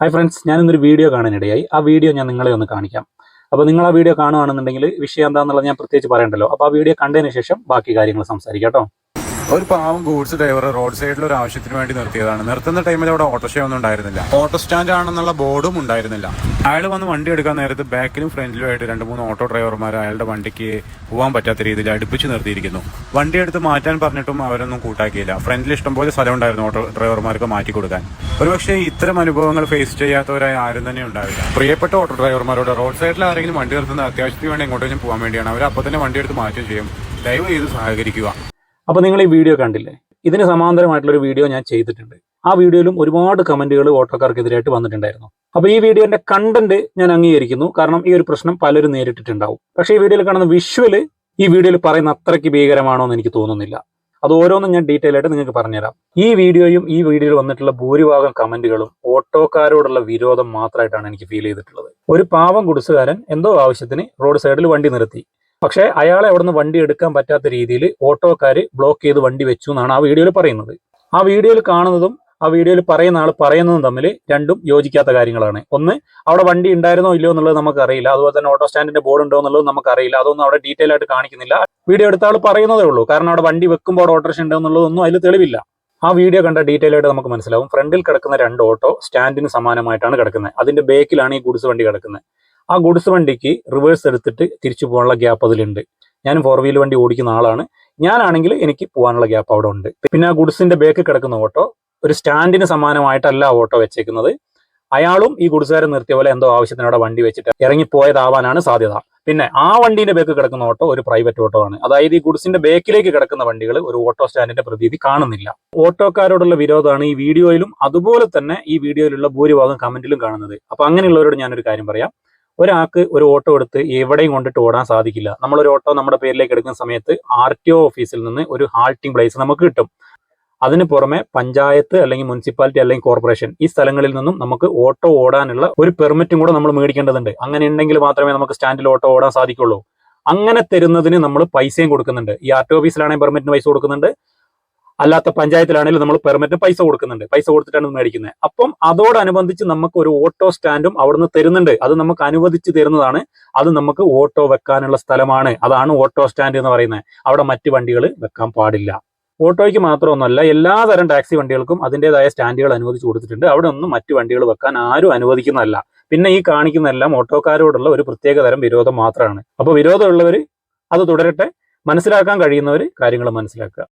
Hi friends, ഞാനിന്നൊരു video കാണാനിടയായി. ആ video ഞാൻ നിങ്ങളെ ഒന്ന് കാണിക്കാം. അപ്പോൾ നിങ്ങൾ ആ വീഡിയോ കാണുകയാണെന്നുണ്ടെങ്കിൽ വിഷയം എന്താണെന്നുള്ളത് ഞാൻ പ്രത്യേകിച്ച് പറയണ്ടല്ലോ. അപ്പോൾ ആ വീഡിയോ കണ്ടതിന് ശേഷം ബാക്കി കാര്യങ്ങൾ സംസാരിക്കാം കേട്ടോ. ഒരു പാവം ഗൂഡ്സ് ഡ്രൈവർ റോഡ് സൈഡിൽ ഒരു ആവശ്യത്തിന് വേണ്ടി നിർത്തിയതാണ്. നിർത്തുന്ന ടൈമിൽ അവിടെ ഓട്ടോറിക്ഷ ഒന്നും ഉണ്ടായിരുന്നില്ല, ഓട്ടോ സ്റ്റാൻഡ് ആണെന്നുള്ള ബോർഡും ഉണ്ടായിരുന്നില്ല. അയാൾ വന്ന് വണ്ടി എടുക്കാൻ നേരത്ത് ബാക്കിലും ഫ്രണ്ടിലും ആയിട്ട് 2-3 ഓട്ടോ ഡ്രൈവർമാർ അയാളുടെ വണ്ടിക്ക് പോകാൻ പറ്റാത്ത രീതിയിൽ അടുപ്പിച്ച് നിർത്തിയിരിക്കുന്നു. വണ്ടി എടുത്ത് മാറ്റാൻ പറഞ്ഞിട്ടും അവരൊന്നും കൂട്ടാക്കിയില്ല. ഫ്രണ്ടിൽ ഇഷ്ടംപോലെ സ്ഥലം ഉണ്ടായിരുന്നു ഓട്ടോ ഡ്രൈവർമാർക്ക് മാറ്റി കൊടുക്കാൻ. ഒരുപക്ഷെ ഇത്തരം അനുഭവങ്ങൾ ഫേസ് ചെയ്യാത്തവരായി ആരും തന്നെ ഉണ്ടാവില്ല. പ്രിയപ്പെട്ട ഓട്ടോ ഡ്രൈവർമാരോട് റോഡ് സൈഡിൽ ആരെങ്കിലും വണ്ടി നിർത്തുന്ന അത്യാവശ്യത്തിന് വേണ്ടി എങ്ങോട്ടെങ്കിലും പോകാൻ വേണ്ടിയാണ്, അവർ അപ്പോൾ തന്നെ വണ്ടി എടുത്ത് മാറ്റുകയും ചെയ്യും. ദയവ് ചെയ്ത് സഹകരിക്കുക. അപ്പോൾ നിങ്ങൾ ഈ വീഡിയോ കണ്ടില്ലേ? ഇതിന് സമാന്തരമായിട്ടുള്ളൊരു വീഡിയോ ഞാൻ ചെയ്തിട്ടുണ്ട്. ആ വീഡിയോയിലും ഒരുപാട് കമന്റുകൾ ഓട്ടോക്കാർക്കെതിരായിട്ട് വന്നിട്ടുണ്ടായിരുന്നു. അപ്പോൾ ഈ വീഡിയോന്റെ കണ്ടന്റ് ഞാൻ അംഗീകരിക്കുന്നു, കാരണം ഈ ഒരു പ്രശ്നം പലരും നേരിട്ടിട്ടുണ്ടാവും. പക്ഷേ ഈ വീഡിയോയിൽ കാണുന്ന വിഷ്വല് ഈ വീഡിയോയിൽ പറയുന്ന അത്രയ്ക്ക് ഭീകരമാണോ എന്ന് എനിക്ക് തോന്നുന്നില്ല. അത് ഓരോന്നും ഞാൻ ഡീറ്റെയിൽ ആയിട്ട് നിങ്ങൾക്ക് പറഞ്ഞുതരാം. ഈ വീഡിയോയും ഈ വീഡിയോയിൽ വന്നിട്ടുള്ള ഭൂരിഭാഗം കമന്റുകളും ഓട്ടോക്കാരോടുള്ള വിരോധം മാത്രമായിട്ടാണ് എനിക്ക് ഫീൽ ചെയ്തിട്ടുള്ളത്. ഒരു പാവം ഗുഡ്സുകാരൻ എന്തോ ആവശ്യത്തിന് റോഡ് സൈഡിൽ വണ്ടി നിർത്തി. പക്ഷേ അയാളെ അവിടുന്ന് വണ്ടി എടുക്കാൻ പറ്റാത്ത രീതിയിൽ ഓട്ടോക്കാർ ബ്ലോക്ക് ചെയ്ത് വണ്ടി വെച്ചു എന്നാണ് ആ വീഡിയോയിൽ പറയുന്നത്. ആ വീഡിയോയിൽ കാണുന്നതും ആ വീഡിയോയിൽ പറയുന്ന ആൾ പറയുന്നതും തമ്മിൽ രണ്ടും യോജിക്കാത്ത കാര്യങ്ങളാണ്. ഒന്ന്, അവിടെ വണ്ടി ഉണ്ടായിരുന്നോ ഇല്ലയോ എന്നുള്ളത് നമുക്കറിയില്ല. അതുപോലെ തന്നെ ഓട്ടോ സ്റ്റാൻഡിന്റെ ബോർഡ് ഉണ്ടോ എന്നുള്ളത് നമുക്കറിയില്ല. അതൊന്നും അവിടെ ഡീറ്റെയിൽ ആയിട്ട് കാണിക്കുന്നില്ല. വീഡിയോ എടുത്ത ആൾ പറയുന്നതേ ഉള്ളൂ. കാരണം അവിടെ വണ്ടി വെക്കുമ്പോൾ അവിടെ ഓട്ടോറിക്ഷ ഉണ്ടോ എന്നുള്ളതൊന്നും അതിൽ തെളിവില്ല. ആ വീഡിയോ കണ്ട ഡീറ്റെയിൽ ആയിട്ട് നമുക്ക് മനസ്സിലാവും. ഫ്രണ്ടിൽ കിടക്കുന്ന 2 ഓട്ടോ സ്റ്റാൻഡിന് സമാനമായിട്ടാണ് കിടക്കുന്നത്. അതിന്റെ ബേക്കിലാണ് ഈ ഗുഡ്സ് വണ്ടി കിടക്കുന്നത്. ആ ഗുഡ്സ് വണ്ടിക്ക് റിവേഴ്സ് എടുത്തിട്ട് തിരിച്ചു പോകാനുള്ള ഗ്യാപ്പ് അതിലുണ്ട്. ഞാൻ 4 വീൽ വണ്ടി ഓടിക്കുന്ന ആളാണ്. ഞാനാണെങ്കിൽ എനിക്ക് പോകാനുള്ള ഗ്യാപ്പ് അവിടെ ഉണ്ട്. പിന്നെ ആ ഗുഡ്സിന്റെ ബേക്ക് കിടക്കുന്ന ഓട്ടോ ഒരു സ്റ്റാൻഡിന് സമാനമായിട്ടല്ല ഓട്ടോ വെച്ചേക്കുന്നത്. അയാളും ഈ ഗുഡ്സുകാരൻ നിർത്തിയ പോലെ എന്തോ ആവശ്യത്തിനോടെ വണ്ടി വെച്ചിട്ട് ഇറങ്ങിപ്പോയതാവാനാണ് സാധ്യത. പിന്നെ ആ വണ്ടീന്റെ ബേക്ക് കിടക്കുന്ന ഓട്ടോ ഒരു പ്രൈവറ്റ് ഓട്ടോ ആണ്. അതായത് ഈ ഗുഡ്സിന്റെ ബേക്കിലേക്ക് കിടക്കുന്ന വണ്ടികൾ ഒരു ഓട്ടോ സ്റ്റാൻഡിന്റെ പ്രതീതി കാണുന്നില്ല. ഓട്ടോക്കാരോടുള്ള വിരോധമാണ് ഈ വീഡിയോയിലും അതുപോലെ തന്നെ ഈ വീഡിയോയിലുള്ള ഭൂരിഭാഗം കമന്റിലും കാണുന്നത്. അപ്പൊ അങ്ങനെയുള്ളവരോട് ഞാനൊരു കാര്യം പറയാം. ഒരാൾക്ക് ഒരു ഓട്ടോ എടുത്ത് എവിടെയും കൊണ്ടിട്ട് ഓടാൻ സാധിക്കില്ല. നമ്മളൊരു ഓട്ടോ നമ്മുടെ പേരിലേക്ക് എടുക്കുന്ന സമയത്ത് RTO ഓഫീസിൽ നിന്ന് ഒരു ഹാൾട്ടിംഗ് പ്ലേസ് നമുക്ക് കിട്ടും. അതിന് പുറമെ പഞ്ചായത്ത് അല്ലെങ്കിൽ മുനിസിപ്പാലിറ്റി അല്ലെങ്കിൽ കോർപ്പറേഷൻ ഈ സ്ഥലങ്ങളിൽ നിന്നും നമുക്ക് ഓട്ടോ ഓടാനുള്ള ഒരു പെർമിറ്റും കൂടെ നമ്മൾ മേടിക്കേണ്ടതുണ്ട്. അങ്ങനെ ഉണ്ടെങ്കിൽ മാത്രമേ നമുക്ക് സ്റ്റാൻഡിൽ ഓട്ടോ ഓടാൻ സാധിക്കുള്ളൂ. അങ്ങനെ തരുന്നതിന് നമ്മൾ പൈസയും കൊടുക്കുന്നുണ്ട്. ഈ RTO ഓഫീസിലാണെങ്കിൽ പെർമിറ്റിന് പൈസ കൊടുക്കുന്നുണ്ട്, അല്ലാത്ത പഞ്ചായത്തിലാണെങ്കിലും നമ്മൾ പെർമിറ്റ് പൈസ കൊടുക്കുന്നുണ്ട്. പൈസ കൊടുത്തിട്ടാണ് മേടിക്കുന്നത്. അപ്പം അതോടനുബന്ധിച്ച് നമുക്ക് ഒരു ഓട്ടോ സ്റ്റാൻഡും അവിടുന്ന് തരുന്നുണ്ട്. അത് നമുക്ക് അനുവദിച്ച് തരുന്നതാണ്. അത് നമുക്ക് ഓട്ടോ വെക്കാനുള്ള സ്ഥലമാണ്. അതാണ് ഓട്ടോ സ്റ്റാൻഡ് എന്ന് പറയുന്നത്. അവിടെ മറ്റ് വണ്ടികൾ വെക്കാൻ പാടില്ല. ഓട്ടോയ്ക്ക് മാത്രമൊന്നുമല്ല, എല്ലാതരം ടാക്സി വണ്ടികൾക്കും അതിൻ്റെതായ സ്റ്റാൻഡുകൾ അനുവദിച്ച് കൊടുത്തിട്ടുണ്ട്. അവിടെ ഒന്നും മറ്റു വണ്ടികൾ വെക്കാൻ ആരും അനുവദിക്കുന്നതല്ല. പിന്നെ ഈ കാണിക്കുന്നതെല്ലാം ഓട്ടോക്കാരോടുള്ള ഒരു പ്രത്യേക തരം വിരോധം മാത്രമാണ്. അപ്പോൾ വിരോധമുള്ളവർ അത് തുടരട്ടെ. മനസ്സിലാക്കാൻ കഴിയുന്നവർ കാര്യങ്ങൾ മനസ്സിലാക്കുക.